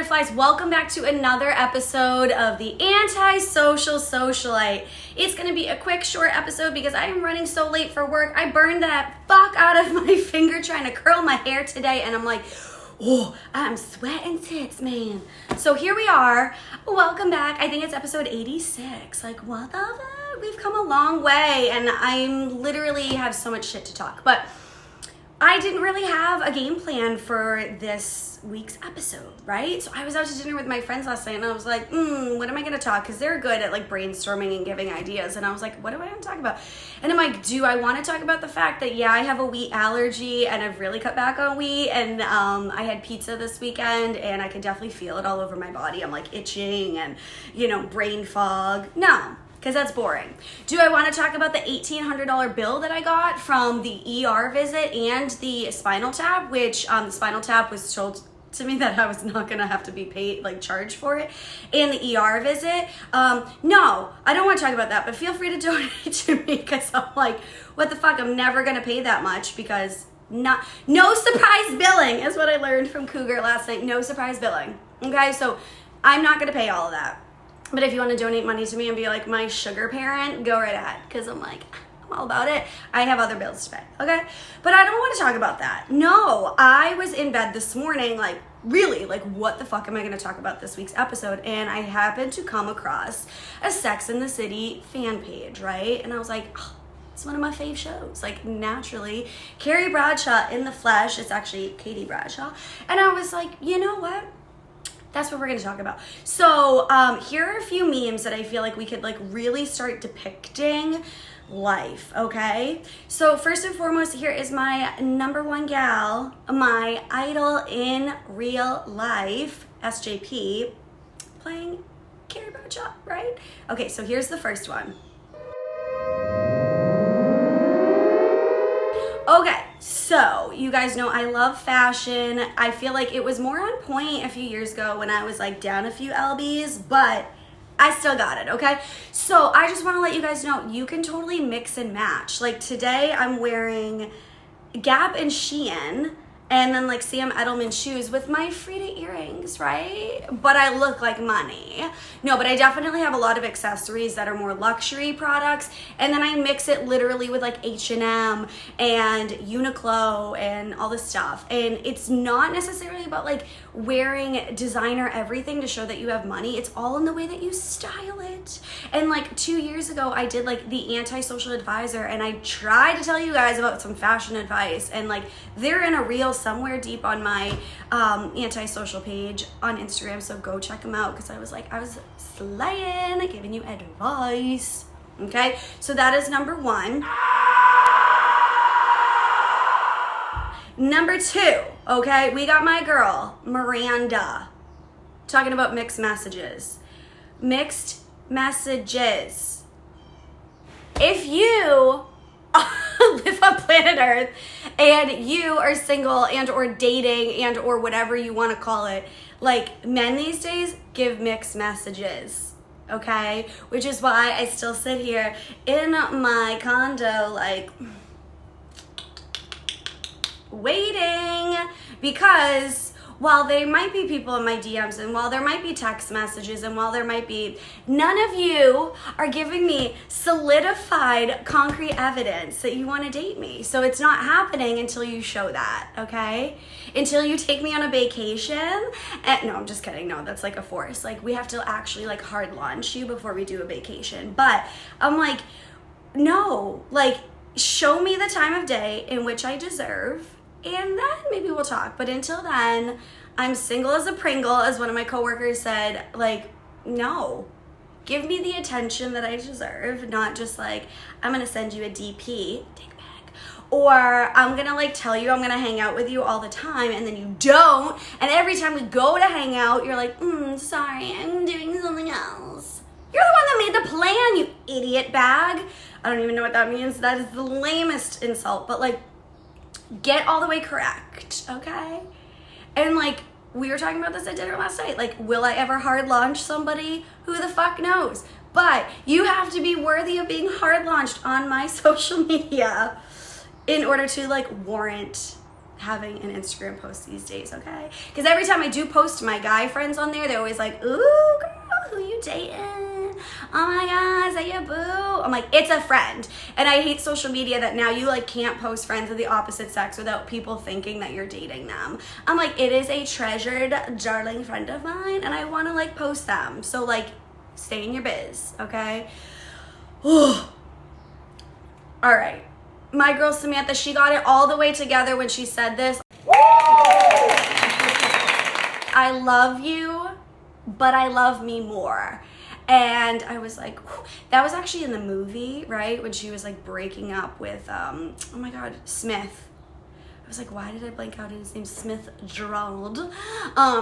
Butterflies, welcome back to another episode of the Antisocial Socialite. It's going to be a quick, short episode because I am running so late for work. I burned that fuck out of my finger trying to curl my hair today, and I'm like, oh, I'm sweating tits, man. So here we are. Welcome back. I think it's episode 86. Like, what the fuck? We've come a long way, and I'm literally have so much shit to talk. But I didn't really have a game plan for this week's episode, right? So I was out to dinner with my friends last night, and I was like, what am I going to talk? Because they're good at like brainstorming and giving ideas. And I was like, what do I want to talk about? And I'm like, do I want to talk about the fact that, yeah, I have a wheat allergy and I've really cut back on wheat. And I had pizza this weekend and I could definitely feel it all over my body. I'm like itching and, brain fog. No. Because that's boring. Do I want to talk about the $1,800 bill that I got from the ER visit and the spinal tap, which the spinal tap was told to me that I was not going to have to be paid, like charged for it, and the ER visit? No, I don't want to talk about that, but feel free to donate to me because I'm like, what the fuck? I'm never going to pay that much because no surprise billing is what I learned from Cougar last night. No surprise billing. Okay, so I'm not going to pay all of that. But if you want to donate money to me and be like my sugar parent, go right ahead. Because I'm like, I'm all about it. I have other bills to pay, okay? But I don't want to talk about that. No, I was in bed this morning, like, really, like, what the fuck am I going to talk about this week's episode? And I happened to come across a Sex and the City fan page, right? And I was like, oh, it's one of my fave shows. Like, naturally, Carrie Bradshaw in the flesh. It's actually Katie Bradshaw. And I was like, you know what? That's what we're going to talk about. So here are a few memes that I feel like we could like really start depicting life, okay? So first and foremost, here is my number one gal, my idol in real life, SJP, playing Carrie Bradshaw, right? Okay, so here's the first one. Okay, so you guys know I love fashion. I feel like it was more on point a few years ago when I was like down a few lbs, but I still got it, okay? So I just want to let you guys know you can totally mix and match. Like today I'm wearing Gap and Shein and then like Sam Edelman shoes with my Frida earrings, right? But I look like money. No, but I definitely have a lot of accessories that are more luxury products. And then I mix it literally with like H&M and Uniqlo and all this stuff. And it's not necessarily about like wearing designer everything to show that you have money. It's all in the way that you style it. And like 2 years ago, I did like the Antisocial Advisor and I tried to tell you guys about some fashion advice. And like they're in a reel somewhere deep on my Antisocial page on Instagram, so go check them out because I was slaying, giving you advice. Okay, so that is number one. Number two, okay, we got my girl Miranda talking about mixed messages. Mixed messages. If you live on planet Earth and you are single and or dating and or whatever you want to call it, like men these days give mixed messages, okay? Which is why I still sit here in my condo like waiting, because while there might be people in my DMs and while there might be text messages and while there might be, none of you are giving me solidified concrete evidence that you want to date me. So it's not happening until you show that, okay? Until you take me on a vacation. And, no, I'm just kidding. No, that's like a force. Like we have to actually like hard launch you before we do a vacation. But I'm like, no, like show me the time of day in which I deserve. And then maybe we'll talk. But until then, I'm single as a Pringle, as one of my coworkers said. Like, no. Give me the attention that I deserve, not just like, I'm going to send you a DP, dick bag, or I'm going to like tell you I'm going to hang out with you all the time, and then you don't. And every time we go to hang out, you're like, sorry, I'm doing something else. You're the one that made the plan, you idiot bag. I don't even know what that means. That is the lamest insult. But like, get all the way correct, okay? And like, we were talking about this at dinner last night. Like, will I ever hard launch somebody? Who the fuck knows? But you have to be worthy of being hard launched on my social media in order to like warrant having an Instagram post these days, okay? Because every time I do post my guy friends on there, they're always like, ooh, girl, who you dating? Oh my God, is that your boo? I'm like, it's a friend. And I hate social media that now you like can't post friends of the opposite sex without people thinking that you're dating them. I'm like, it is a treasured, darling friend of mine, and I want to like post them. So like, stay in your biz, okay? All right. My girl Samantha, she got it all the way together when she said this. I love you, but I love me more. And I was like, whew. That was actually in the movie, right? When she was like breaking up with, oh my God, Smith. I was like, why did I blank out his name? Smith Gerald.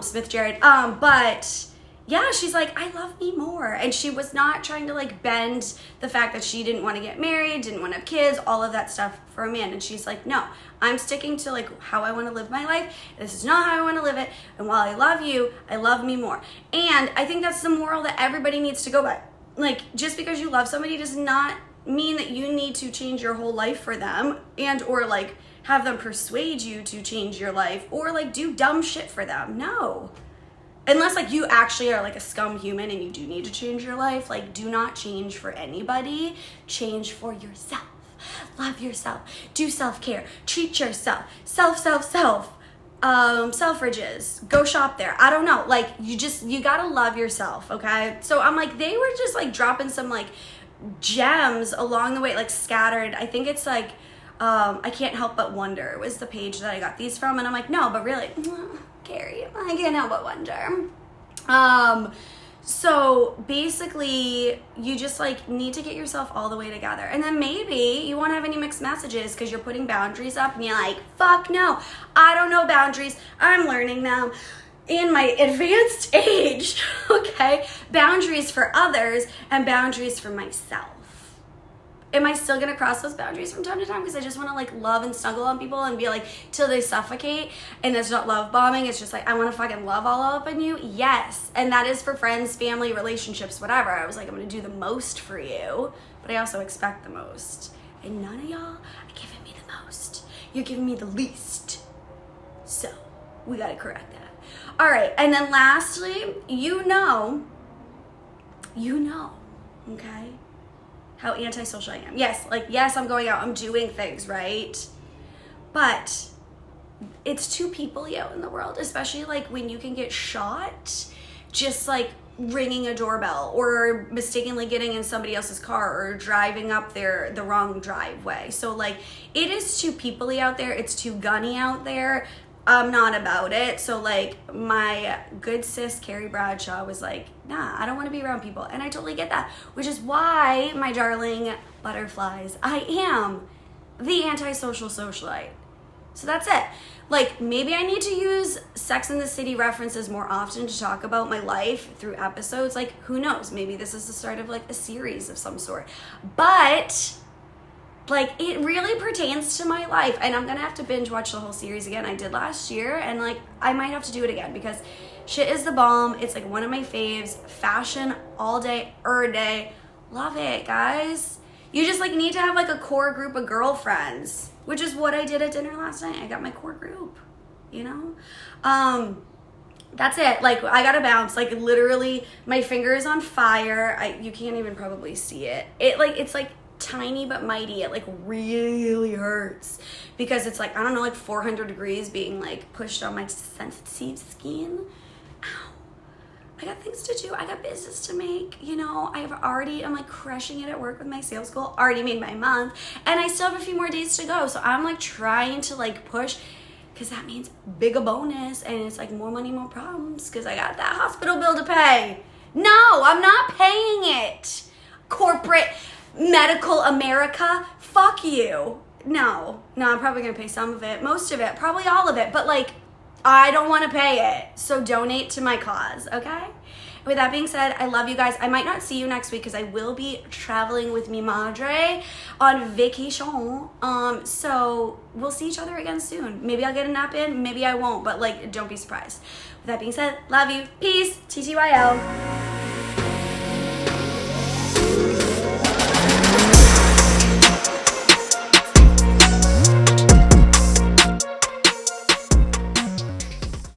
Smith Jared. But yeah, she's like, I love me more. And she was not trying to like bend the fact that she didn't want to get married, didn't want to have kids, all of that stuff for a man. And she's like, no, I'm sticking to like how I want to live my life. This is not how I want to live it. And while I love you, I love me more. And I think that's the moral that everybody needs to go by. Like, just because you love somebody does not mean that you need to change your whole life for them and or like have them persuade you to change your life or like do dumb shit for them. No. Unless like you actually are like a scum human and you do need to change your life, like do not change for anybody. Change for yourself. Love yourself. Do self-care. Treat yourself. Selfridges. Go shop there. I don't know. Like you gotta love yourself, okay? So I'm like, they were just like dropping some like gems along the way, like scattered. I think it's like, I Can't Help But Wonder was the page that I got these from. And I'm like, no, but really, Carrie, I can't help but wonder. So basically you just like need to get yourself all the way together. And then maybe you won't have any mixed messages because you're putting boundaries up and you're like, fuck no, I don't know boundaries. I'm learning them in my advanced age, okay? Boundaries for others and boundaries for myself. Am I still gonna cross those boundaries from time to time because I just want to like love and snuggle on people and be like till they suffocate? And it's not love bombing, it's just like I want to fucking love all up in you. Yes, and that is for friends, family, relationships, whatever. I was like, I'm gonna do the most for you, but I also expect the most. And none of y'all are giving me the most. You're giving me the least. So we gotta correct that. All right, and then lastly, you know, okay, how antisocial I am. Yes, like, yes, I'm going out, I'm doing things, right? But it's too people-y out in the world, especially like when you can get shot just like ringing a doorbell or mistakenly getting in somebody else's car or driving up the wrong driveway. So like, it is too people-y out there. It's too gunny out there. I'm not about it. So like my good sis Carrie Bradshaw was like, nah, I don't want to be around people. And I totally get that, which is why, my darling butterflies, I am the antisocial socialite. So that's it. Like, maybe I need to use Sex and the City references more often to talk about my life through episodes. Like, who knows? Maybe this is the start of like a series of some sort. But like, it really pertains to my life, and I'm gonna have to binge watch the whole series again. I did last year, and like, I might have to do it again because shit is the bomb. It's like one of my faves. Fashion all day, day. Love it, guys. You just like need to have like a core group of girlfriends, which is what I did at dinner last night. I got my core group, you know? That's it. Like, I gotta bounce. Like, literally, my finger is on fire. You can't even probably see it. It's like tiny but mighty. It like really hurts because it's like, I don't know, like 400 degrees being like pushed on my sensitive skin. Ow. I got things to do. I got business to make. You know, I'm like crushing it at work with my sales goal. Already made my month, and I still have a few more days to go. So I'm like trying to like push, because that means bigger bonus, and it's like more money, more problems, because I got that hospital bill to pay. No, I'm not paying it. Corporate medical America, fuck you. No, I'm probably gonna pay some of it, most of it, probably all of it, but like, I don't want to pay it. So donate to my cause, okay? With that being said, I love you guys. I might not see you next week because I will be traveling with mi madre on vacation. So we'll see each other again soon. Maybe I'll get a nap in, maybe I won't, but like, don't be surprised. With that being said, love you. Peace. TTYL.